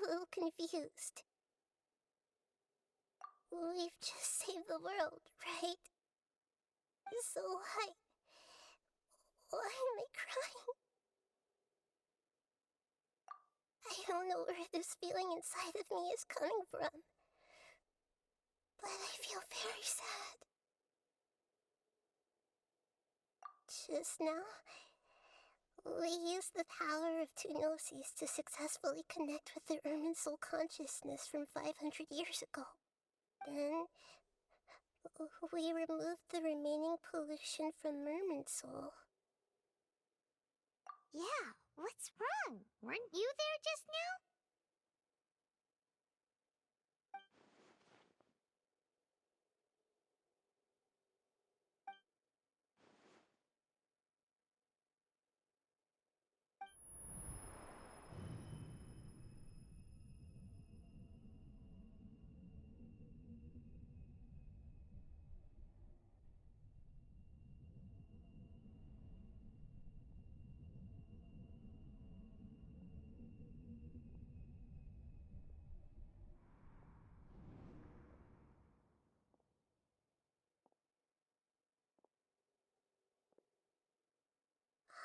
little confused. We've just saved the world, right? So why am I crying? I don't know where this feeling inside of me is coming from, but I feel very sad. Just now, we used the power of two gnosis to successfully connect with the Ermin soul consciousness from 500 years ago. Then, we removed the remaining pollution from Merman soul. Yeah, what's wrong? Weren't you there just now?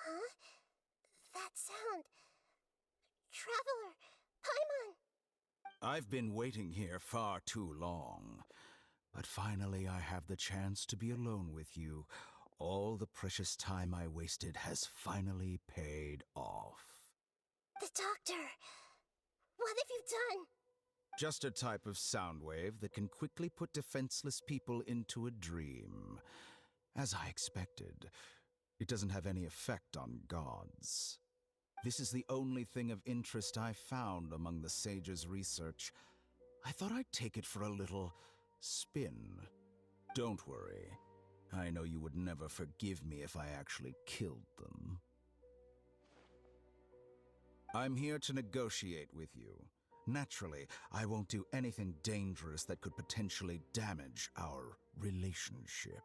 Huh? That sound. Traveler! Paimon! I've been waiting here far too long. But finally I have the chance to be alone with you. All the precious time I wasted has finally paid off. The doctor! What have you done? Just a type of sound wave that can quickly put defenseless people into a dream. As I expected, it doesn't have any effect on gods. This is the only thing of interest I found among the sage's research. I thought I'd take it for a little spin. Don't worry. I know you would never forgive me if I actually killed them. I'm here to negotiate with you. Naturally, I won't do anything dangerous that could potentially damage our relationship.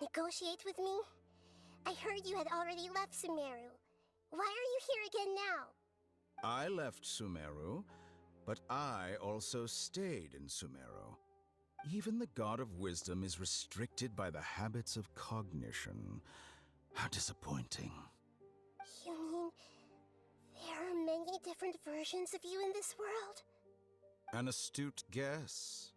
Negotiate with me? I heard you had already left Sumeru. Why are you here again now? I left Sumeru, but I also stayed in Sumeru. Even the God of Wisdom is restricted by the habits of cognition. How disappointing. You mean there are many different versions of you in this world? An astute guess.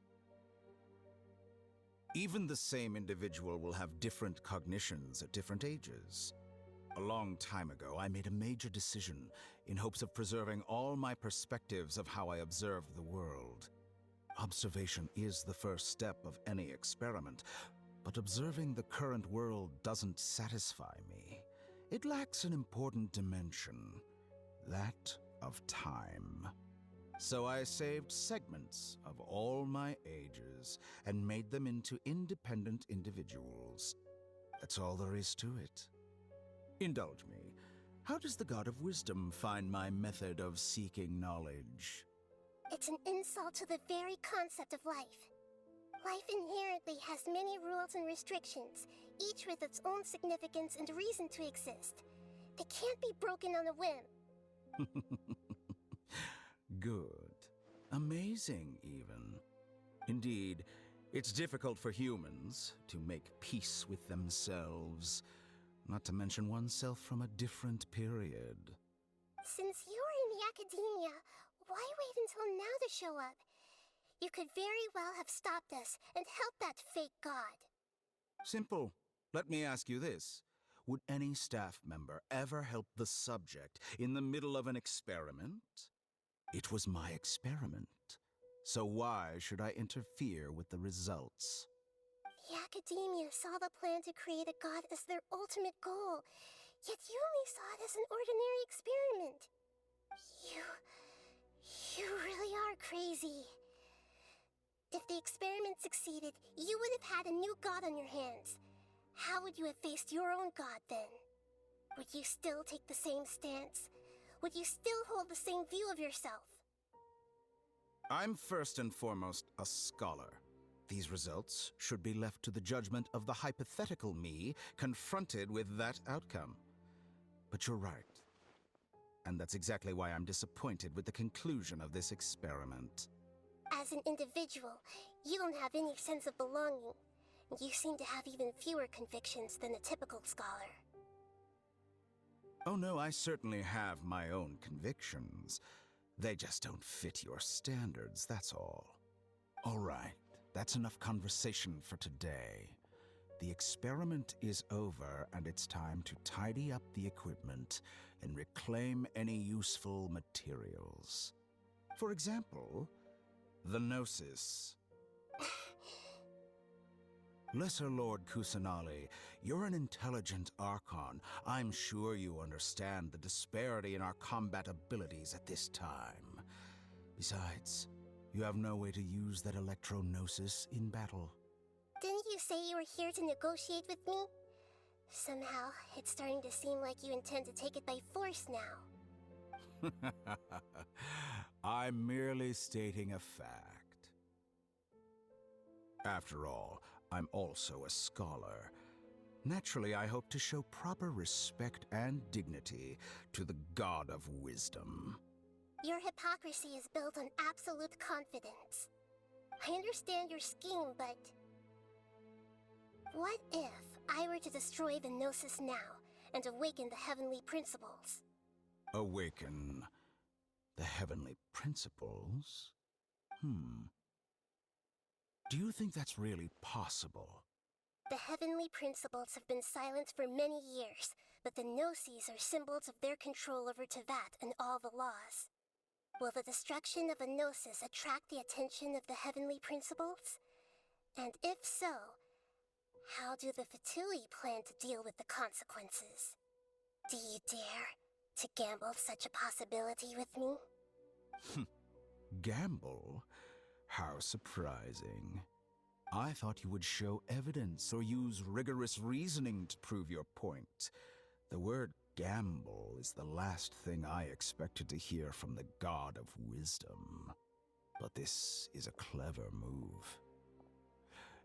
Even the same individual will have different cognitions at different ages. A long time ago, I made a major decision in hopes of preserving all my perspectives of how I observed the world. Observation is the first step of any experiment, but observing the current world doesn't satisfy me. It lacks an important dimension, that of time. So I saved segments of all my ages and made them into independent individuals. That's all there is to it. Indulge me. How does the God of Wisdom find my method of seeking knowledge? It's an insult to the very concept of life. Life inherently has many rules and restrictions, each with its own significance and reason to exist. They can't be broken on a whim. Good. Amazing, even. Indeed, it's difficult for humans to make peace with themselves, not to mention oneself from a different period. Since you're in the academia, why wait until now to show up? You could very well have stopped us and helped that fake god. Simple. Let me ask you this. Would any staff member ever help the subject in the middle of an experiment? It was my experiment. So why should I interfere with the results? The academia saw the plan to create a god as their ultimate goal, yet you only saw it as an ordinary experiment. You really are crazy. If the experiment succeeded, you would have had a new god on your hands. How would you have faced your own god then? Would you still take the same stance? Would you still hold the same view of yourself? I'm first and foremost a scholar. These results should be left to the judgment of the hypothetical me confronted with that outcome. But you're right. And that's exactly why I'm disappointed with the conclusion of this experiment. As an individual, you don't have any sense of belonging. You seem to have even fewer convictions than a typical scholar. Oh no, I certainly have my own convictions. They just don't fit your standards, that's all. All right, that's enough conversation for today. The experiment is over, and it's time to tidy up the equipment and reclaim any useful materials. For example, the Gnosis. Lesser Lord Kusanali, you're an intelligent Archon. I'm sure you understand the disparity in our combat abilities at this time. Besides, you have no way to use that Electro-Gnosis in battle. Didn't you say you were here to negotiate with me? Somehow, it's starting to seem like you intend to take it by force now. I'm merely stating a fact. After all, I'm also a scholar. Naturally, I hope to show proper respect and dignity to the God of Wisdom. Your hypocrisy is built on absolute confidence. I understand your scheme, but... what if I were to destroy the Gnosis now and awaken the heavenly principles? Awaken the heavenly principles? Do you think that's really possible? The heavenly principles have been silent for many years, but the Gnosis are symbols of their control over Tevat and all the laws. Will the destruction of a Gnosis attract the attention of the heavenly principles? And if so, how do the Fatui plan to deal with the consequences? Do you dare to gamble such a possibility with me? Gamble? How surprising. I thought you would show evidence or use rigorous reasoning to prove your point. The word gamble is the last thing I expected to hear from the God of Wisdom. But this is a clever move.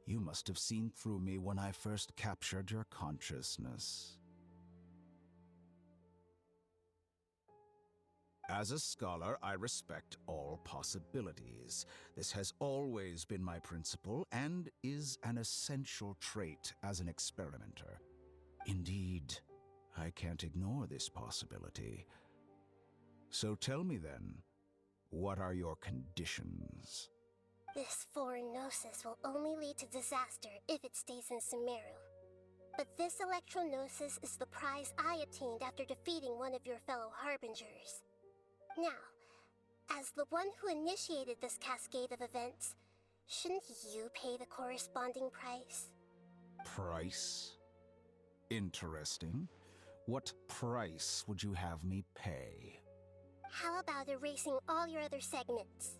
You must have seen through me when I first captured your consciousness. As a scholar, I respect all possibilities. This has always been my principle and is an essential trait as an experimenter. Indeed, I can't ignore this possibility. So tell me then, what are your conditions? This foreign Gnosis will only lead to disaster if it stays in Sumeru. But this Electro-Gnosis is the prize I obtained after defeating one of your fellow Harbingers. Now, as the one who initiated this cascade of events, shouldn't you pay the corresponding price? Price? Interesting. What price would you have me pay? How about erasing all your other segments?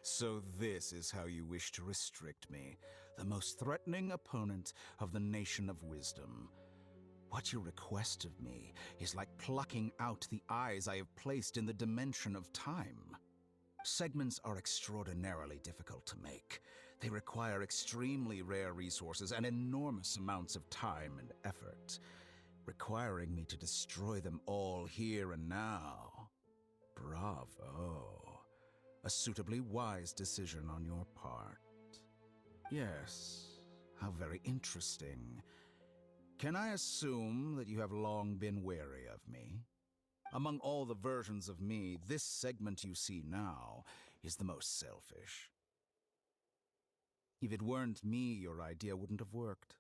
So this is how you wish to restrict me, the most threatening opponent of the Nation of Wisdom. What you request of me is like plucking out the eyes I have placed in the dimension of time. Segments are extraordinarily difficult to make. They require extremely rare resources and enormous amounts of time and effort, requiring me to destroy them all here and now. Bravo. A suitably wise decision on your part. Yes, how very interesting. Can I assume that you have long been wary of me? Among all the versions of me, this segment you see now is the most selfish. If it weren't me, your idea wouldn't have worked.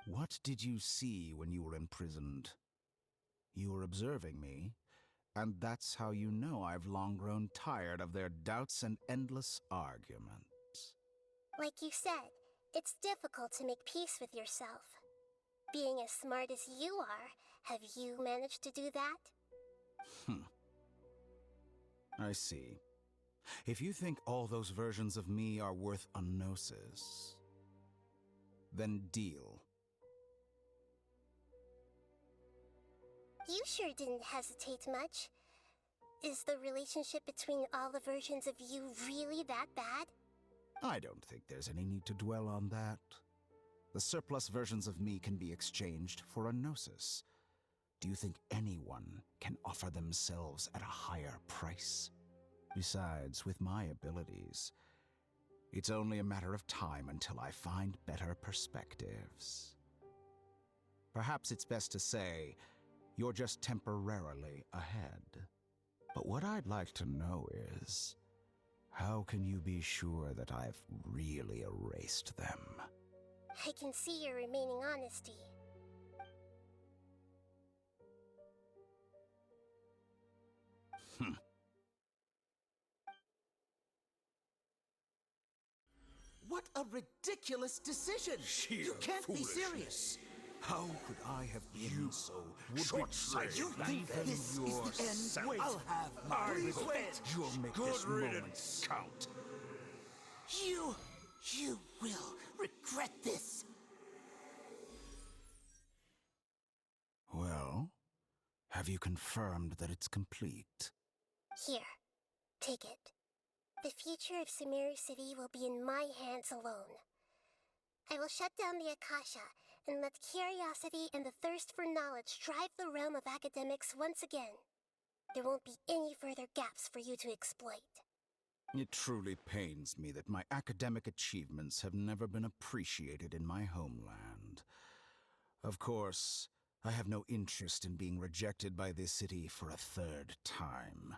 What did you see when you were imprisoned? You were observing me, and that's how you know I've long grown tired of their doubts and endless arguments. Like you said, it's difficult to make peace with yourself. Being as smart as you are, have you managed to do that? I see. If you think all those versions of me are worth a gnosis, then deal. You sure didn't hesitate much. Is the relationship between all the versions of you really that bad? I don't think there's any need to dwell on that. The surplus versions of me can be exchanged for a gnosis. Do you think anyone can offer themselves at a higher price? Besides, with my abilities, it's only a matter of time until I find better perspectives. Perhaps it's best to say you're just temporarily ahead. But what I'd like to know is, how can you be sure that I've really erased them? I can see your remaining honesty. What a ridiculous decision! Sheer You can't be foolishness. serious. How could I have been so short-sighted? You think this is the end? Wait, I'll have my revenge. You'll make this moment count. You will regret this. Well, have you confirmed that it's complete? Here, take it. The future of Sumeru City will be in my hands alone. I will shut down the Akasha and let curiosity and the thirst for knowledge drive the realm of academics once again. There won't be any further gaps for you to exploit. It truly pains me that my academic achievements have never been appreciated in my homeland. Of course, I have no interest in being rejected by this city for a third time.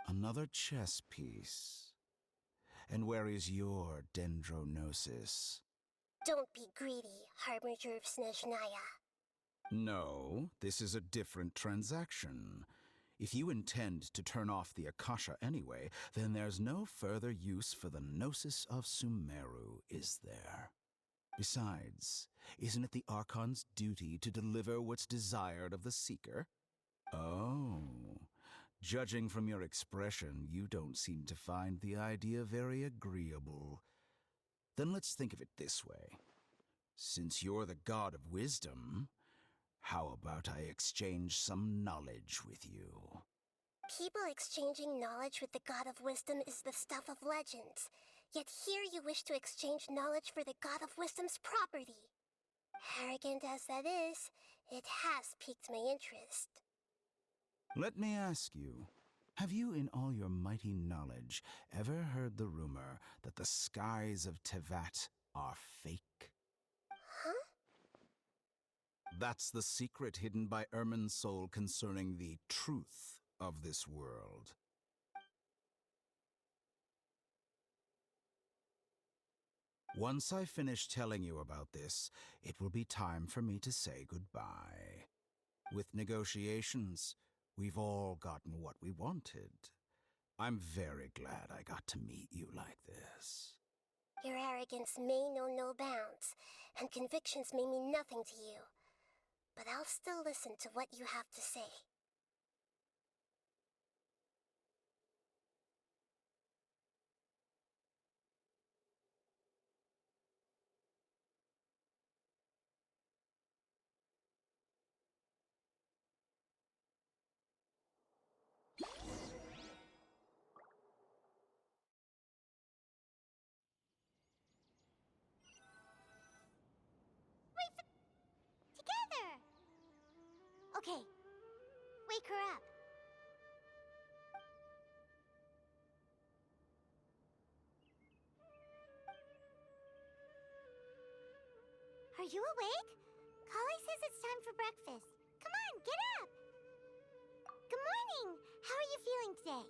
Another chess piece. And where is your dendronosis? Don't be greedy, Harbinger of Snezhnaya. No, this is a different transaction. If you intend to turn off the Akasha anyway, then there's no further use for the Gnosis of Sumeru, is there? Besides, isn't it the Archon's duty to deliver what's desired of the Seeker? Oh, judging from your expression, you don't seem to find the idea very agreeable. Then let's think of it this way. Since you're the god of wisdom, how about I exchange some knowledge with you? People exchanging knowledge with the God of Wisdom is the stuff of legends. Yet here you wish to exchange knowledge for the God of Wisdom's property. Arrogant as that is, it has piqued my interest. Let me ask you, have you in all your mighty knowledge ever heard the rumor that the skies of Tevat are fake? Huh? That's the secret hidden by Irminsul concerning the truth of this world. Once I finish telling you about this, it will be time for me to say goodbye. With negotiations, we've all gotten what we wanted. I'm very glad I got to meet you like this. Your arrogance may know no bounds, and convictions may mean nothing to you. But I'll still listen to what you have to say. Together! Okay, wake her up. Are you awake? Kali says it's time for breakfast. Come on, get up! Good morning! How are you feeling today?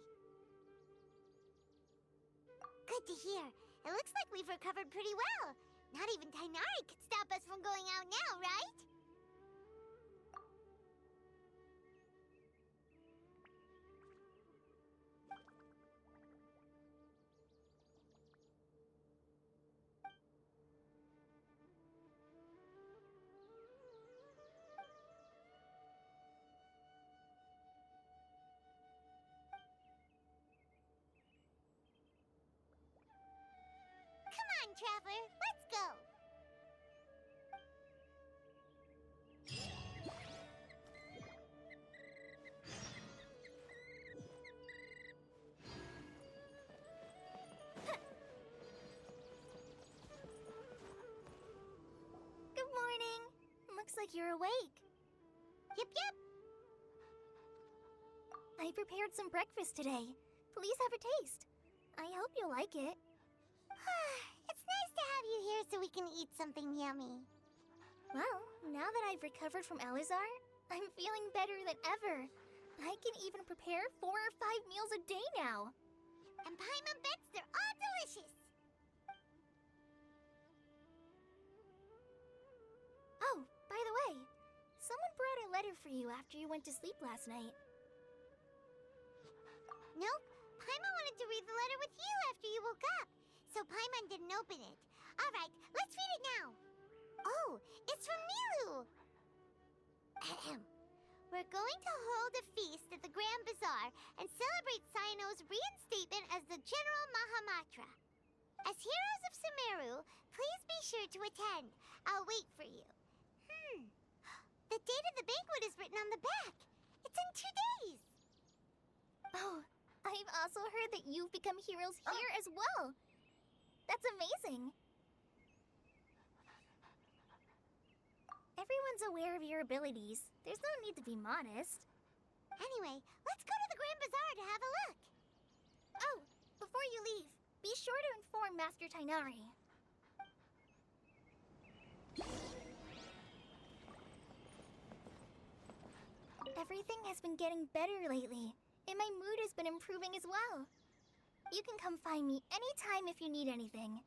Good to hear. It looks like we've recovered pretty well. Not even Tainari could stop us from going out now, right? Come on, Traveler, let's go! Good morning. Looks like you're awake. Yep, yep. I prepared some breakfast today. Please have a taste. I hope you'll like it. It's nice to have you here so we can eat something yummy. Well, now that I've recovered from Elazar, I'm feeling better than ever. I can even prepare 4 or 5 meals a day now. And Paimon bets they're all delicious. Oh, by the way, someone brought a letter for you after you went to sleep last night. Nope, Paimon wanted to read the letter with you after you woke up, so Paimon didn't open it. Alright, let's read it now. Oh, it's from Milu! Ahem. We're going to hold a feast at the Grand Bazaar and celebrate Cyno's reinstatement as the General Mahamatra. As heroes of Sumeru, please be sure to attend. I'll wait for you. The date of the banquet is written on the back. It's in 2 days. Oh, I've also heard that you've become heroes here as well. That's amazing. Everyone's aware of your abilities. There's no need to be modest. Anyway, let's go to the Grand Bazaar to have a look. Oh, before you leave, be sure to inform Master Tainari. Everything has been getting better lately, and my mood has been improving as well. You can come find me anytime if you need anything.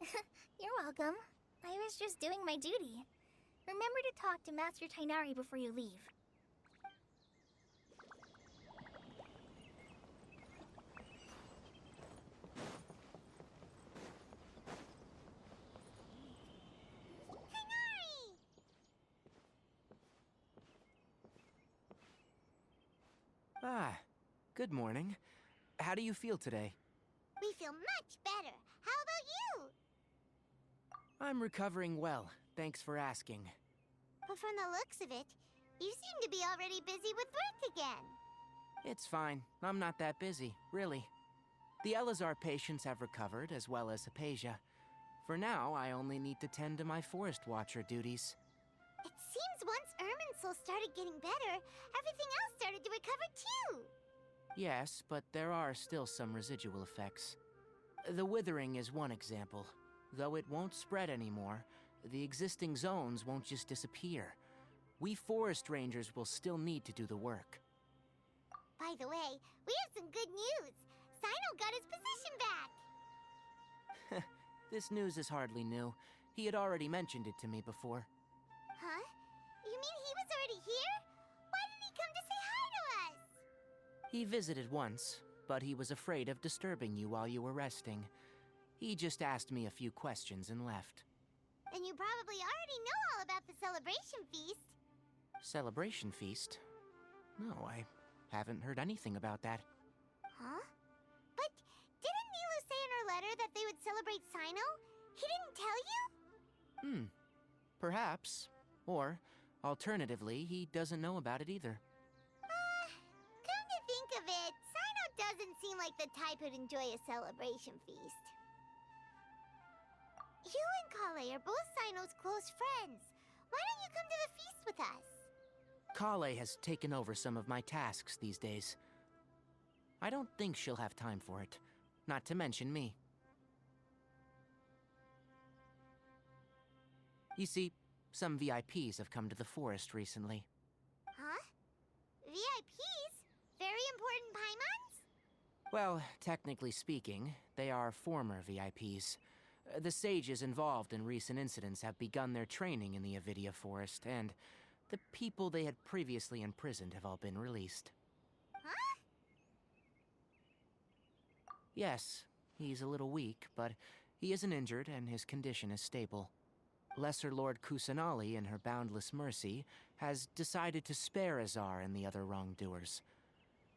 You're welcome. I was just doing my duty. Remember to talk to Master Tainari before you leave. Tainari! Ah, good morning. How do you feel today? We feel much better. How about you? I'm recovering well, thanks for asking. But from the looks of it, you seem to be already busy with work again. It's fine. I'm not that busy, really. The Elazar patients have recovered, as well as Hypatia. For now, I only need to tend to my Forest Watcher duties. It seems once Irminsul started getting better, everything else started to recover too. Yes, but there are still some residual effects. The withering is one example. Though it won't spread anymore, the existing zones won't just disappear. We forest rangers will still need to do the work. By the way, we have some good news. Cyno got his position back. This news is hardly new. He had already mentioned it to me before. Huh? You mean he was already here? Why didn't he come to say hi to us? He visited once, but he was afraid of disturbing you while you were resting. He just asked me a few questions and left. Then you probably already know all about the celebration feast. Celebration feast? No, I haven't heard anything about that. Huh? But didn't Nilu say in her letter that they would celebrate Cyno? He didn't tell you? Perhaps. Or, alternatively, he doesn't know about it either. Come to think of it, Cyno doesn't seem like the type who'd enjoy a celebration feast. You and Kale are both Cyno's close friends. Why don't you come to the feast with us? Kale has taken over some of my tasks these days. I don't think she'll have time for it. Not to mention me. You see, some VIPs have come to the forest recently. Huh? VIPs? Very important Paimons? Well, technically speaking, they are former VIPs. The sages involved in recent incidents have begun their training in the Avidia Forest, and the people they had previously imprisoned have all been released. Huh? Yes, he's a little weak, but he isn't injured and his condition is stable. Lesser Lord Kusanali, in her boundless mercy, has decided to spare Azar and the other wrongdoers.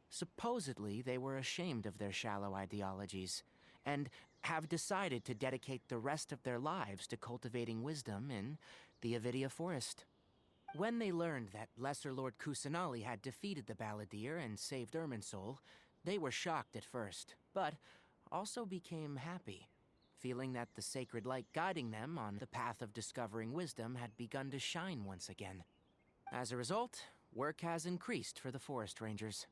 Supposedly, they were ashamed of their shallow ideologies, and have decided to dedicate the rest of their lives to cultivating wisdom in the Avidia Forest. When they learned that Lesser Lord Kusanali had defeated the Balladeer and saved Irminsul, they were shocked at first, but also became happy, feeling that the sacred light guiding them on the path of discovering wisdom had begun to shine once again. As a result, work has increased for the forest rangers.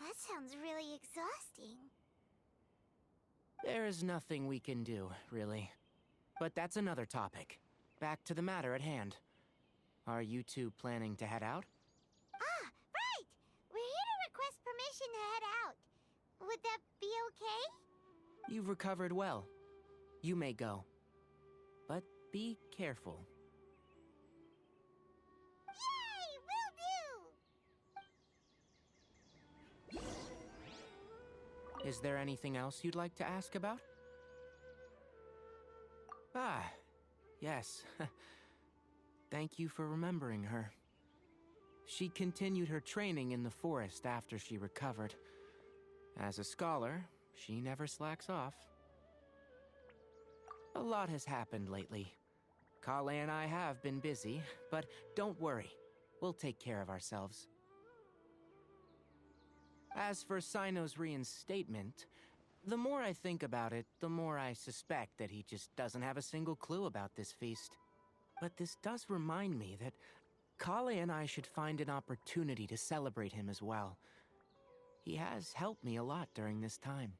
That sounds really exhausting. There's nothing we can do, really. But that's another topic. Back to the matter at hand. Are you two planning to head out? Ah, right! We're here to request permission to head out. Would that be okay? You've recovered well. You may go. But be careful. Yay! Will do! Is there anything else you'd like to ask about? Ah, yes. Thank you for remembering her. She continued her training in the forest after she recovered. As a scholar, she never slacks off. A lot has happened lately. Kale and I have been busy, but don't worry. We'll take care of ourselves. As for Sino's reinstatement, the more I think about it, the more I suspect that he just doesn't have a single clue about this feast. But this does remind me that Kale and I should find an opportunity to celebrate him as well. He has helped me a lot during this time.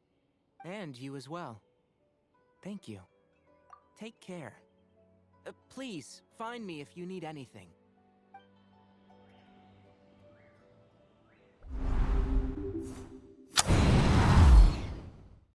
And you as well. Thank you. Take care. Please, find me if you need anything.